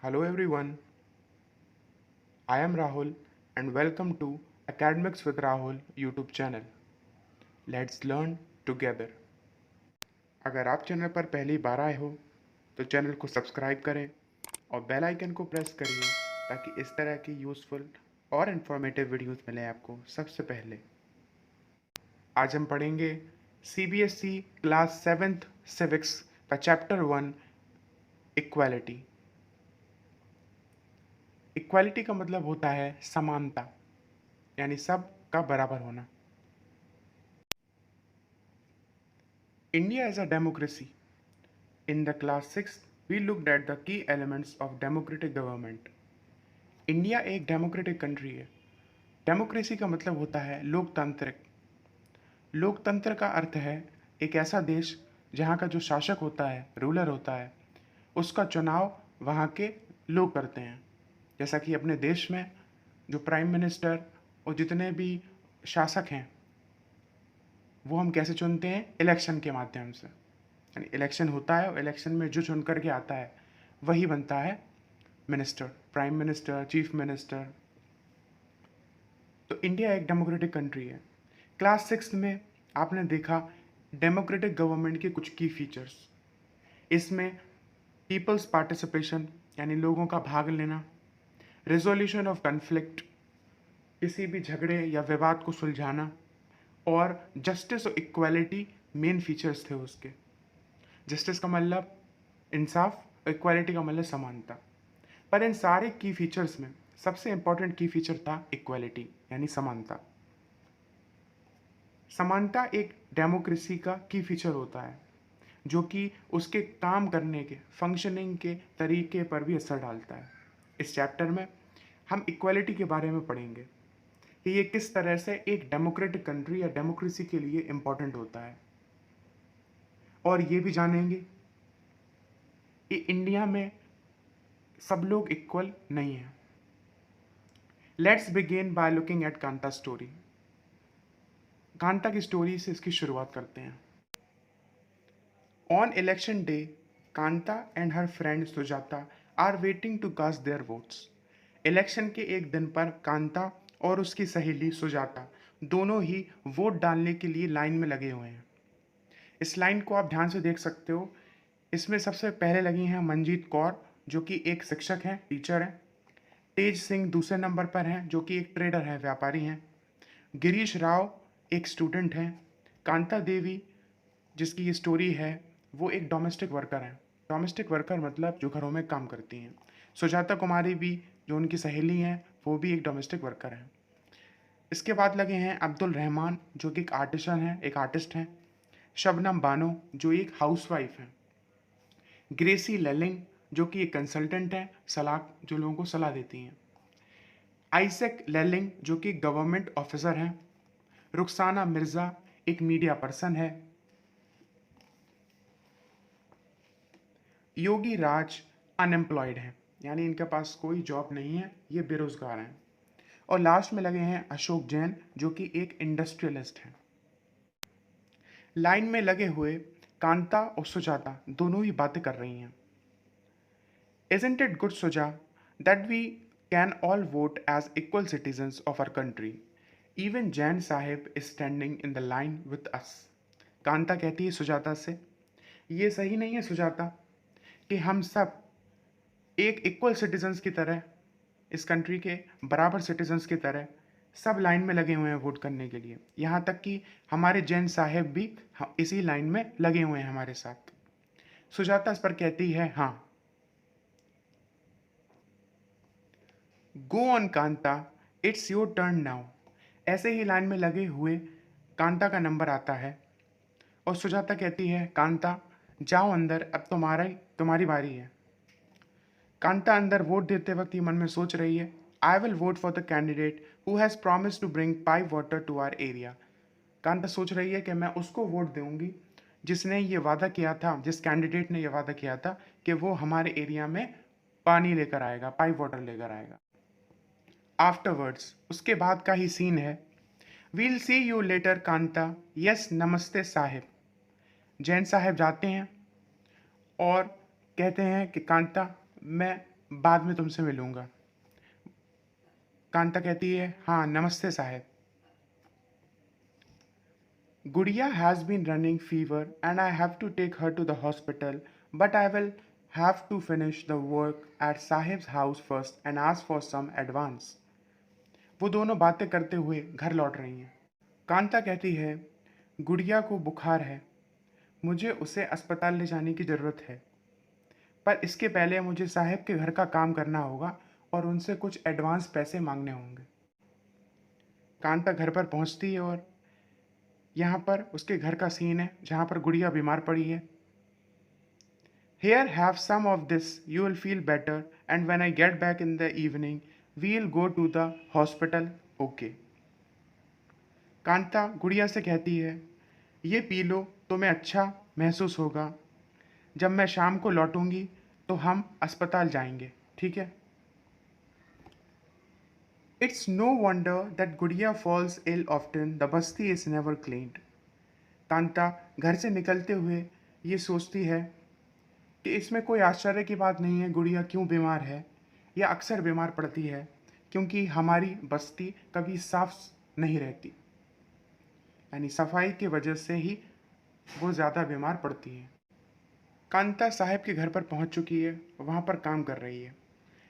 Hello everyone, I am Rahul and welcome to Academics with Rahul YouTube channel. Let's learn together. अगर आप channel पर पहली बार आए हो तो चैनल को सब्सक्राइब करें और बेल आइकन को प्रेस करिए ताकि इस तरह की यूज़फुल और इन्फॉर्मेटिव वीडियोस मिलें आपको सबसे पहले। आज हम पढ़ेंगे CBSE क्लास 7th सिविक्स का चैप्टर 1 इक्वालिटी। इक्वालिटी का मतलब होता है समानता, यानी सब का बराबर होना। India is a democracy. In the class 6, we looked at the key elements of democratic government. India एक डेमोक्रेटिक कंट्री है। डेमोक्रेसी का मतलब होता है लोकतांत्रिक। लोकतंत्र का अर्थ है एक ऐसा देश जहाँ का जो शासक होता है, रूलर होता है, उसका चुनाव वहाँ के लोग करते हैं। जैसा कि अपने देश में जो प्राइम मिनिस्टर और जितने भी शासक हैं वो हम कैसे चुनते हैं? इलेक्शन के माध्यम से। यानी इलेक्शन होता है और इलेक्शन में जो चुन करके आता है वही बनता है minister, prime minister, chief minister. तो इंडिया एक डेमोक्रेटिक कंट्री है। क्लास 6 में आपने देखा डेमोक्रेटिक गवर्नमेंट के कुछ की फीचर्स। इसमें पीपल्स पार्टिसिपेशन यानी लोगों का भाग लेना, रिजोल्यूशन ऑफ कन्फ्लिक्ट किसी भी झगड़े या विवाद को सुलझाना, और जस्टिस और इक्वालिटी मेन फीचर्स थे उसके। जस्टिस का मतलब इंसाफ, इक्वालिटी का मतलब समानता। पर इन सारे की फीचर्स में सबसे इंपॉर्टेंट की फीचर था इक्वालिटी यानी समानता। समानता एक डेमोक्रेसी का की फीचर होता है जो कि उसके काम करने के, फंक्शनिंग के तरीके पर भी असर डालता है। इस चैप्टर में हम इक्वालिटी के बारे में पढ़ेंगे कि ये किस तरह से एक डेमोक्रेटिक कंट्री या डेमोक्रेसी के लिए इंपॉर्टेंट होता है, और ये भी जानेंगे कि इंडिया में सब लोग इक्वल नहीं हैं। Let's begin by looking at Kanta story. Kanta की स्टोरी से इसकी शुरुआत करते हैं। On election day, Kanta and her friend Sujata are waiting to cast their votes. Election के एक दिन पर कांता और उसकी सहेली सुजाता दोनों ही वोट डालने के लिए लाइन में लगे हुए हैं। इस लाइन को आप ध्यान से देख सकते हो। इसमें सबसे पहले लगी हैं मंजीत कौर, जो कि एक शिक्षक हैं, टीचर हैं। तेज सिंह दूसरे नंबर पर हैं, जो कि एक ट्रेडर हैं, व्यापारी हैं। गिरीश राव एक स्टूडेंट हैं। कांता देवी, जिसकी ये स्टोरी है, वो एक डोमेस्टिक वर्कर हैं। डोमेस्टिक वर्कर मतलब जो घरों में काम करती हैं। सुजाता कुमारी भी, जो उनकी सहेली हैं, वो भी एक डोमेस्टिक वर्कर हैं। इसके बाद लगे हैं अब्दुल रहमान, जो कि एक आर्टिसन हैं, एक आर्टिस्ट हैं। शबनम बानो, जो एक हाउसवाइफ हैं। ग्रेसी लेलिंग, जो कि एक कंसल्टेंट हैं, सलाह, जो लोगों को सलाह देती हैं। आइजैक लेलिंग, जो कि गवर्नमेंट ऑफिसर हैं। रुखसाना मिर्ज़ा एक मीडिया पर्सन है। योगी राज अनएम्प्लॉयड हैं, यानी इनके पास कोई जॉब नहीं है, ये बेरोजगार हैं। और लास्ट में लगे हैं अशोक जैन, जो कि एक इंडस्ट्रियलिस्ट हैं। लाइन में लगे हुए कांता और सुजाता दोनों ही बातें कर रही हैं। Isn't it good, Suja, that we can all vote as equal citizens of our country? Even Jain Sahib is standing in the line with us. Kanta कहती है सुजाता से, ये सही नहीं है सुजाता कि हम सब एक इक्वल सिटीजन्स की तरह, इस कंट्री के बराबर सिटीजन्स की तरह सब लाइन में लगे हुए हैं वोट करने के लिए। यहाँ तक कि हमारे जैन साहेब भी इसी लाइन में लगे हुए हैं हमारे साथ। सुजाता इस पर कहती है हाँ। Go on Kanta, it's your turn now. ऐसे ही लाइन में लगे हुए कांता का नंबर आता है और सुजाता कहती है कांता जाओ अंदर, अब तुम्हारी बारी है। कांता अंदर वोट देते वक्त ये मन में सोच रही है, I will vote for the candidate who has promise to bring pipe water to our area. Kanta सोच रही है कि मैं उसको वोट दूंगी जिसने ये वादा किया था, जिस कैंडिडेट ने ये वादा किया था कि वो हमारे एरिया में पानी लेकर आएगा, पाइप वाटर लेकर आएगा। आफ्टरवर्ड्स, उसके बाद का ही सीन है। We'll see you later Kanta, yes namaste sahib. Jain साहब जाते हैं और कहते हैं कि कांता, मैं बाद में तुमसे मिलूंगा। कांता कहती है, हाँ namaste sahab. Gudiya has been running fever and I have to take her to the hospital, but I will have to finish the work at sahib's house first and ask for some advance. वो दोनों बातें करते हुए घर लौट रही हैं। कांता कहती है, गुड़िया को बुखार है, मुझे उसे अस्पताल ले जाने की ज़रूरत है, पर इसके पहले मुझे साहब के घर का काम करना होगा और उनसे कुछ एडवांस पैसे मांगने होंगे। कांता घर पर पहुंचती है और यहाँ पर उसके घर का सीन है जहाँ पर गुड़िया बीमार पड़ी है। Here, have some of this, you will feel better, and when I get back in the evening, we'll go to the hospital, okay? Kanta गुड़िया से कहती है, ये पी लो, तुम्हें अच्छा महसूस होगा। जब मैं शाम को लौटूंगी तो हम अस्पताल जाएंगे, ठीक है? It's no wonder that गुड़िया falls ill often, the Basti is never cleaned. Kanta घर से निकलते हुए ये सोचती है कि इसमें कोई आश्चर्य की बात नहीं है गुड़िया क्यों बीमार है या अक्सर बीमार पड़ती है, क्योंकि हमारी बस्ती कभी साफ नहीं रहती, यानी सफाई की वजह से ही वो ज़्यादा बीमार पड़ती है। कांता साहब के घर पर पहुंच चुकी है, वहाँ पर काम कर रही है।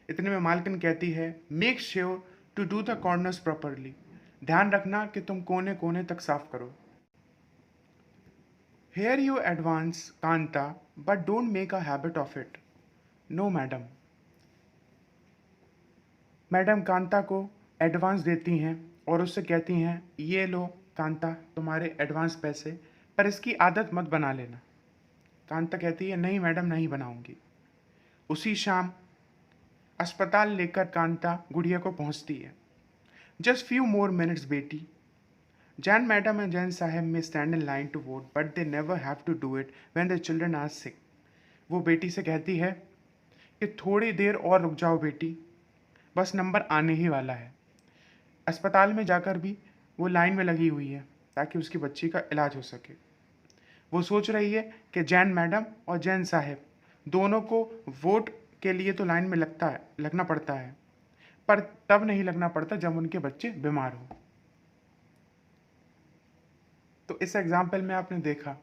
इतने में मालकिन कहती है, make sure to do the corners properly, ध्यान रखना कि तुम कोने कोने तक साफ करो। Here you advance Kanta, but don't make a habit of it. No madam. Madam Kanta को एडवांस देती हैं और उससे कहती हैं, ये लो कांता तुम्हारे एडवांस पैसे, पर इसकी आदत मत बना लेना। कांता कहती है, नहीं मैडम नहीं बनाऊंगी। उसी शाम अस्पताल लेकर कांता गुड़िया को पहुंचती है। जस्ट फ्यू मोर मिनट्स बेटी, जैन मैडम एंड जैन साहब में stand in line to vote, but they never have to do it when the children are sick. वो बेटी से कहती है कि थोड़ी देर और रुक जाओ बेटी, बस नंबर आने ही वाला है। अस्पताल में जाकर भी वो लाइन में लगी हुई है ताकि उसकी बच्ची का इलाज हो सके। वो सोच रही है कि जैन मैडम और जैन साहब दोनों को वोट के लिए तो लाइन में लगना पड़ता है, पर तब नहीं लगना पड़ता जब उनके बच्चे बीमार हो। तो इस एग्जाम्पल में आपने देखा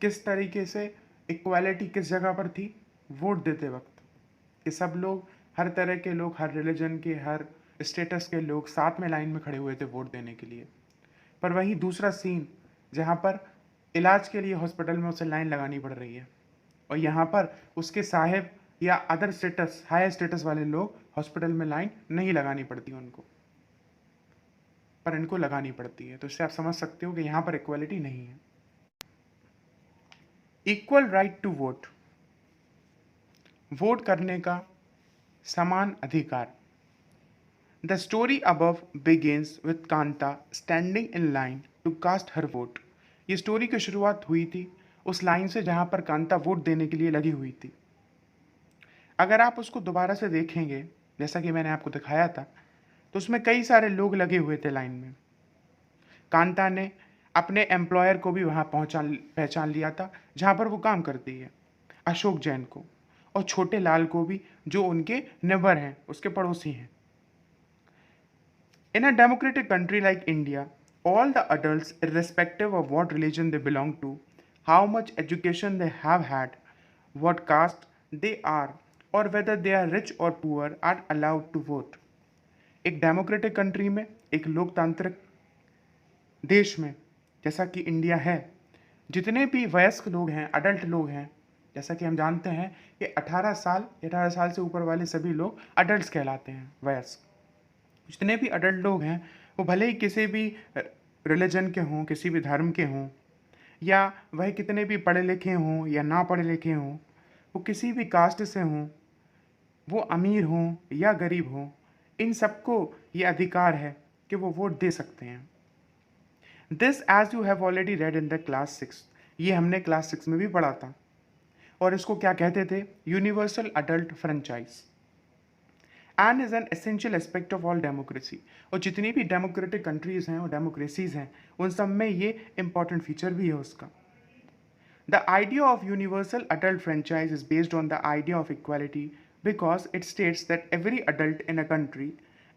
किस तरीके से इक्वालिटी किस जगह पर थी वोट देते वक्त, कि सब लोग, हर तरह के लोग, हर रिलीजन के, हर स्टेटस के लोग साथ में लाइन में खड़े हुए थे वोट देने के लिए। पर वहीं दूसरा सीन जहाँ पर इलाज के लिए हॉस्पिटल में उसे लाइन लगानी पड़ रही है, और यहाँ पर उसके साहेब या अदर स्टेटस, हाई स्टेटस वाले लोग हॉस्पिटल में लाइन नहीं लगानी पड़ती उनको, पर इनको लगानी पड़ती है। तो इससे आप समझ सकते हो कि यहाँ पर इक्वालिटी नहीं है। Equal right to vote, vote करने का समान अधिकार। The story above begins with Kanta standing in line to cast her vote. ये स्टोरी की शुरुआत हुई थी उस लाइन से जहाँ पर कांता वोट देने के लिए लगी हुई थी। अगर आप उसको दोबारा से देखेंगे, जैसा कि मैंने आपको दिखाया था, तो उसमें कई सारे लोग लगे हुए थे लाइन में। कांता ने अपने एम्प्लॉयर को भी वहाँ पहचान लिया था जहाँ पर वो काम करती है, अशोक जैन को, और छोटे लाल को भी, जो उनके नेबर हैं, उसके पड़ोसी हैं। In a democratic country like India, all the adults, irrespective of what religion they belong to, how much education they have had, what caste they are, or whether they are rich or poor, are allowed to vote. एक democratic country में, एक लोकतांत्रिक देश में जैसा कि India है, जितने भी वयस्क लोग हैं, अडल्ट लोग हैं, जैसा कि हम जानते हैं कि 18 साल से ऊपर वाले सभी लोग अडल्ट कहलाते हैं, वयस्क। जितने भी अडल्ट लोग हैं वो भले ही किसी भी रिलीजन के हों, किसी भी धर्म के हों, या वह कितने भी पढ़े लिखे हों या ना पढ़े लिखे हों, वो किसी भी कास्ट से हों, वो अमीर हों या गरीब हों, इन सबको ये अधिकार है कि वो वोट दे सकते हैं। This as you have already read in the class 6, ये हमने क्लास 6 में भी पढ़ा था, और इसको क्या कहते थे? Universal adult franchise, and is an essential aspect of all democracy. और जितनी भी डेमोक्रेटिक कंट्रीज़ हैं और डेमोक्रेसीज़ हैं, उन सब में ये इंपॉर्टेंट फीचर भी है उसका। The idea of universal adult franchise is based on the idea of equality because it states that every adult in a country,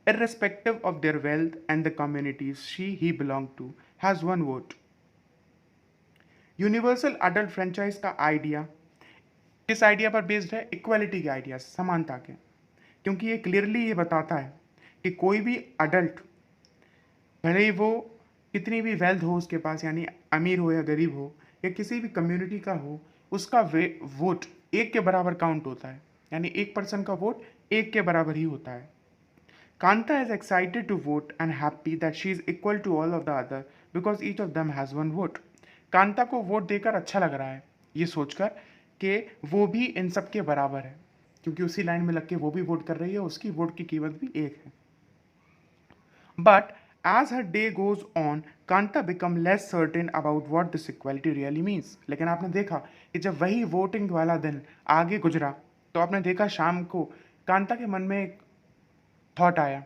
irrespective of their wealth and the communities he belong to, has one vote. Universal adult franchise का idea किस idea पर based है? Equality के idea, समानता के। क्योंकि ये clearly ये बताता है कि कोई भी अडल्ट, भले ही वो कितनी भी वेल्थ हो उसके पास, यानी अमीर हो या गरीब हो या किसी भी कम्युनिटी का हो, उसका वोट एक के बराबर काउंट होता है, यानी एक पर्सन का वोट एक के बराबर ही होता है। Kanta is excited to vote and happy that she is equal to all of the other because each of them has one vote. Kanta को वोट देकर अच्छा लग रहा है, ये सोचकर कि वो भी इन सब के बराबर है, क्योंकि उसी लाइन में लग के वो भी वोट कर रही है, उसकी वोट की कीमत भी एक है। But as her day goes on, Kanta become less certain about what this equality really means. लेकिन आपने देखा कि जब वही वोटिंग वाला दिन आगे गुजरा तो आपने देखा शाम को कांता के मन में एक थॉट आया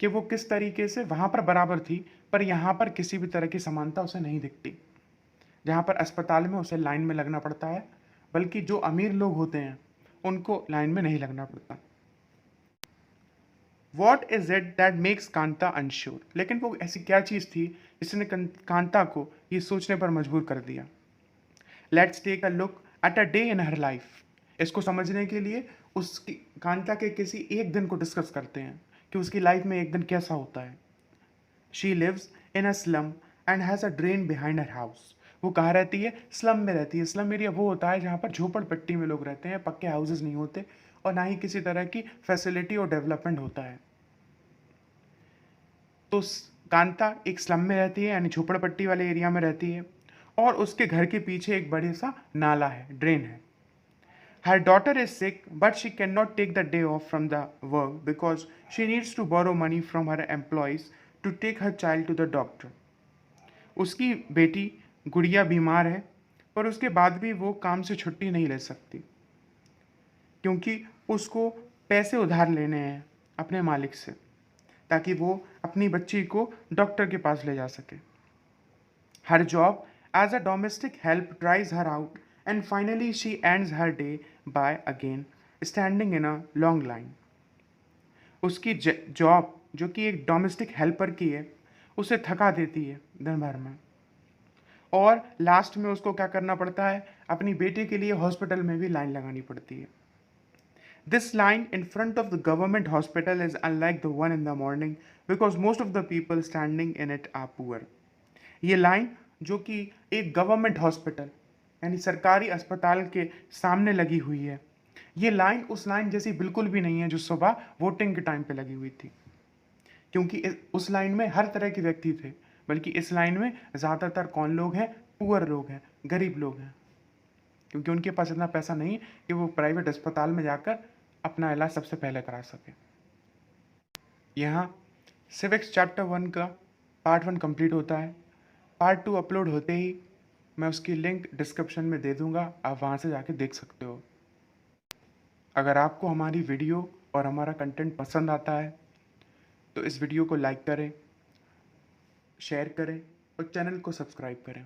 कि वो किस तरीके से वहाँ पर बराबर थी, पर यहाँ पर किसी भी तरह की समानता उसे नहीं दिखती। जहाँ पर अस्पताल में उसे लाइन में लगना पड़ता है, बल्कि जो अमीर लोग होते हैं उनको लाइन में नहीं लगना पड़ता। What is it that makes Kanta unsure? लेकिन वो ऐसी क्या चीज़ थी जिसने कांता को ये सोचने पर मजबूर कर दिया। Let's take a look at a day in her life. इसको समझने के लिए उसकी कांता के किसी एक दिन को डिस्कस करते हैं कि उसकी लाइफ में एक दिन कैसा होता है। She lives in a slum and has a drain behind her house. वो कहाँ रहती है? स्लम में रहती है। स्लम एरिया वो होता है जहाँ पर झोपड़पट्टी में लोग रहते हैं, पक्के हाउसेज नहीं होते और ना ही किसी तरह की फैसिलिटी और डेवलपमेंट होता है। तो कांता एक स्लम में रहती है, यानी झोपड़पट्टी वाले एरिया में रहती है, और उसके घर के पीछे एक बड़े सा नाला है, ड्रेन है। Her daughter is sick but she can not take the day off from the work because she needs to borrow money from her employers to take her child to the doctor. उसकी बेटी गुड़िया बीमार है, पर उसके बाद भी वो काम से छुट्टी नहीं ले सकती, क्योंकि उसको पैसे उधार लेने हैं अपने मालिक से, ताकि वो अपनी बच्ची को डॉक्टर के पास ले जा सके। Her job as a domestic help tries her out and finally she ends her day by again standing in a long line. उसकी जॉब जो कि एक डोमेस्टिक हेल्पर की है उसे थका देती है दिन भर में, और लास्ट में उसको क्या करना पड़ता है? अपनी बेटे के लिए हॉस्पिटल में भी लाइन लगानी पड़ती है। This line in front of the government hospital is unlike the one in the morning because most of the people standing in it are poor. ये लाइन जो कि एक गवर्नमेंट हॉस्पिटल यानी सरकारी अस्पताल के सामने लगी हुई है, ये लाइन उस लाइन जैसी बिल्कुल भी नहीं है जो सुबह वोटिंग के टाइम पे लगी हुई थी, क्योंकि उस लाइन में हर तरह के व्यक्ति थे, बल्कि इस लाइन में ज़्यादातर कौन लोग हैं? पुअर लोग हैं, गरीब लोग हैं, क्योंकि उनके पास इतना पैसा नहीं कि वो प्राइवेट अस्पताल में जाकर अपना इलाज सबसे पहले करा सके। यहाँ सिविक्स चैप्टर 1 का पार्ट 1 कंप्लीट होता है। पार्ट 2 अपलोड होते ही मैं उसकी लिंक डिस्क्रिप्शन में दे दूँगा, आप वहाँ से जाके देख सकते हो। अगर आपको हमारी वीडियो और हमारा कंटेंट पसंद आता है तो इस वीडियो को लाइक करें, शेयर करें और चैनल को सब्सक्राइब करें।